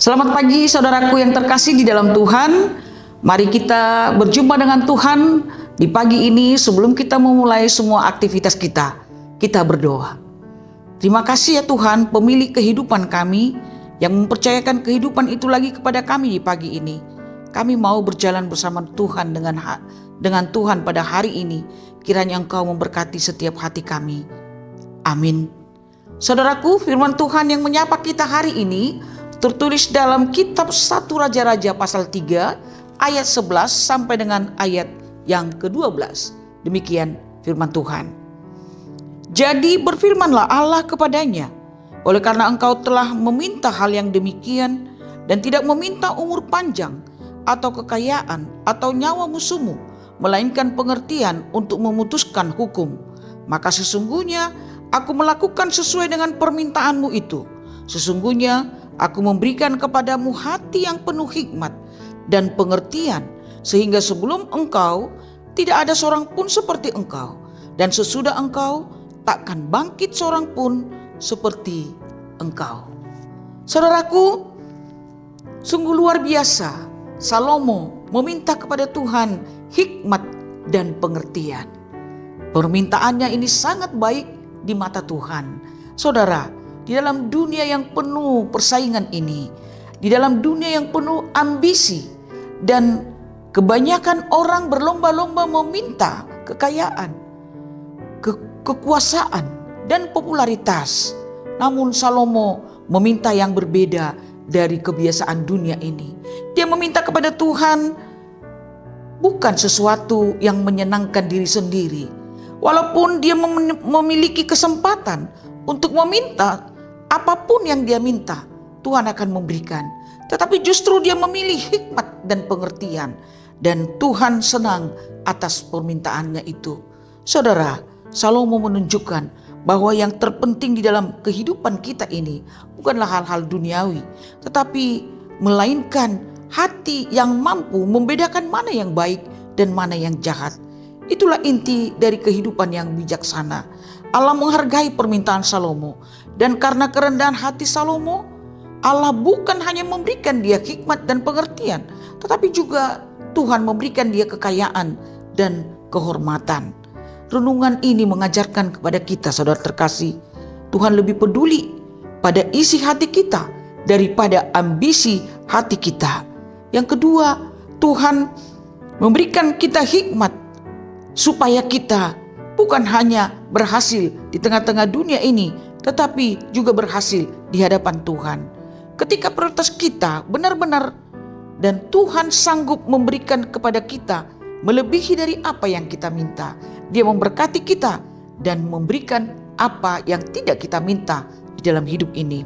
Selamat pagi saudaraku yang terkasih di dalam Tuhan. Mari kita berjumpa dengan Tuhan di pagi ini. Sebelum kita memulai semua aktivitas kita berdoa. Terima kasih ya Tuhan, pemilik kehidupan kami, yang mempercayakan kehidupan itu lagi kepada kami di pagi ini. Kami mau berjalan bersama Tuhan dengan Tuhan pada hari ini. Kiranya Engkau memberkati setiap hati kami. Amin. Saudaraku, firman Tuhan yang menyapa kita hari ini tertulis dalam kitab 1 Raja-Raja pasal 3 ayat 11 sampai dengan ayat yang ke-12. Demikian firman Tuhan. Jadi berfirmanlah Allah kepadanya, oleh karena engkau telah meminta hal yang demikian dan tidak meminta umur panjang atau kekayaan atau nyawa musuhmu, melainkan pengertian untuk memutuskan hukum, maka sesungguhnya aku melakukan sesuai dengan permintaanmu itu. Sesungguhnya aku memberikan kepadamu hati yang penuh hikmat dan pengertian, sehingga sebelum engkau tidak ada seorang pun seperti engkau, dan sesudah engkau takkan bangkit seorang pun seperti engkau. Saudaraku, sungguh luar biasa. Salomo meminta kepada Tuhan hikmat dan pengertian. Permintaannya ini sangat baik di mata Tuhan. Saudara, di dalam dunia yang penuh persaingan ini, di dalam dunia yang penuh ambisi, dan kebanyakan orang berlomba-lomba meminta kekayaan, kekuasaan, dan popularitas. Namun Salomo meminta yang berbeda dari kebiasaan dunia ini. Dia meminta kepada Tuhan bukan sesuatu yang menyenangkan diri sendiri. Walaupun dia memiliki kesempatan untuk meminta apapun yang dia minta, Tuhan akan memberikan. Tetapi justru dia memilih hikmat dan pengertian. Dan Tuhan senang atas permintaannya itu. Saudara, Salomo menunjukkan bahwa yang terpenting di dalam kehidupan kita ini bukanlah hal-hal duniawi, tetapi melainkan hati yang mampu membedakan mana yang baik dan mana yang jahat. Itulah inti dari kehidupan yang bijaksana. Allah menghargai permintaan Salomo, dan karena kerendahan hati Salomo, Allah bukan hanya memberikan dia hikmat dan pengertian, tetapi juga Tuhan memberikan dia kekayaan dan kehormatan. Renungan ini mengajarkan kepada kita, saudara terkasih, Tuhan lebih peduli pada isi hati kita daripada ambisi hati kita. Yang kedua, Tuhan memberikan kita hikmat supaya kita bukan hanya berhasil di tengah-tengah dunia ini, tetapi juga berhasil di hadapan Tuhan. Ketika prioritas kita benar-benar dan Tuhan sanggup memberikan kepada kita melebihi dari apa yang kita minta. Dia memberkati kita dan memberikan apa yang tidak kita minta di dalam hidup ini.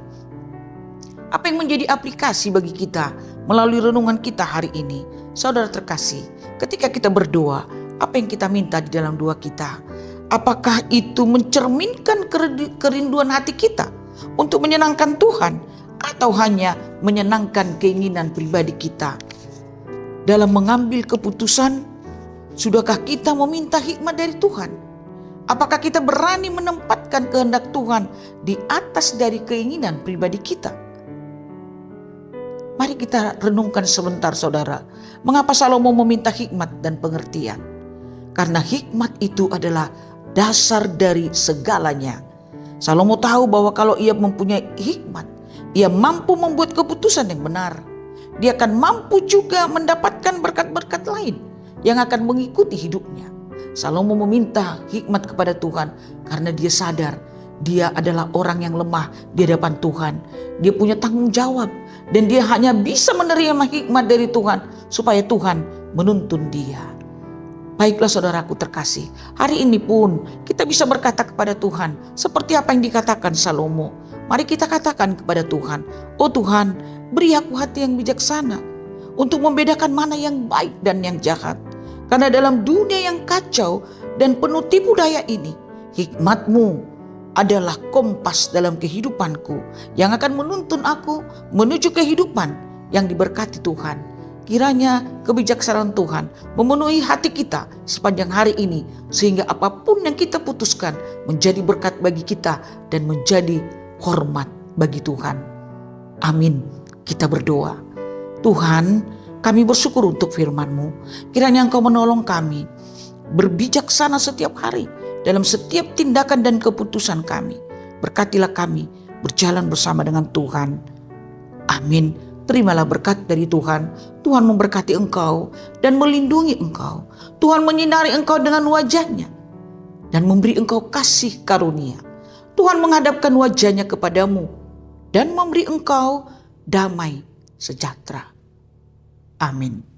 Apa yang menjadi aplikasi bagi kita melalui renungan kita hari ini? Saudara terkasih, ketika kita berdoa, apa yang kita minta di dalam doa kita? Apakah itu mencerminkan kerinduan hati kita untuk menyenangkan Tuhan, atau hanya menyenangkan keinginan pribadi kita? Dalam mengambil keputusan, sudahkah kita meminta hikmat dari Tuhan? Apakah kita berani menempatkan kehendak Tuhan di atas dari keinginan pribadi kita? Mari kita renungkan sebentar, saudara. Mengapa Salomo meminta hikmat dan pengertian? Karena hikmat itu adalah dasar dari segalanya. Salomo tahu bahwa kalau ia mempunyai hikmat, ia mampu membuat keputusan yang benar. Dia akan mampu juga mendapatkan berkat-berkat lain yang akan mengikuti hidupnya. Salomo meminta hikmat kepada Tuhan karena dia sadar dia adalah orang yang lemah di hadapan Tuhan. Dia punya tanggung jawab dan dia hanya bisa menerima hikmat dari Tuhan supaya Tuhan menuntun dia. Baiklah saudaraku terkasih, hari ini pun kita bisa berkata kepada Tuhan seperti apa yang dikatakan Salomo. Mari kita katakan kepada Tuhan, oh Tuhan, beri aku hati yang bijaksana untuk membedakan mana yang baik dan yang jahat. Karena dalam dunia yang kacau dan penuh tipu daya ini, hikmat-Mu adalah kompas dalam kehidupanku yang akan menuntun aku menuju kehidupan yang diberkati Tuhan. Kiranya kebijaksanaan Tuhan memenuhi hati kita sepanjang hari ini, sehingga apapun yang kita putuskan menjadi berkat bagi kita dan menjadi hormat bagi Tuhan. Amin. Kita berdoa. Tuhan, kami bersyukur untuk firman-Mu. Kiranya Engkau menolong kami berbijaksana setiap hari dalam setiap tindakan dan keputusan kami. Berkatilah kami berjalan bersama dengan Tuhan. Amin. Terimalah berkat dari Tuhan. Tuhan memberkati engkau dan melindungi engkau. Tuhan menyinari engkau dengan wajah-Nya dan memberi engkau kasih karunia. Tuhan menghadapkan wajah-Nya kepadamu dan memberi engkau damai sejahtera. Amin.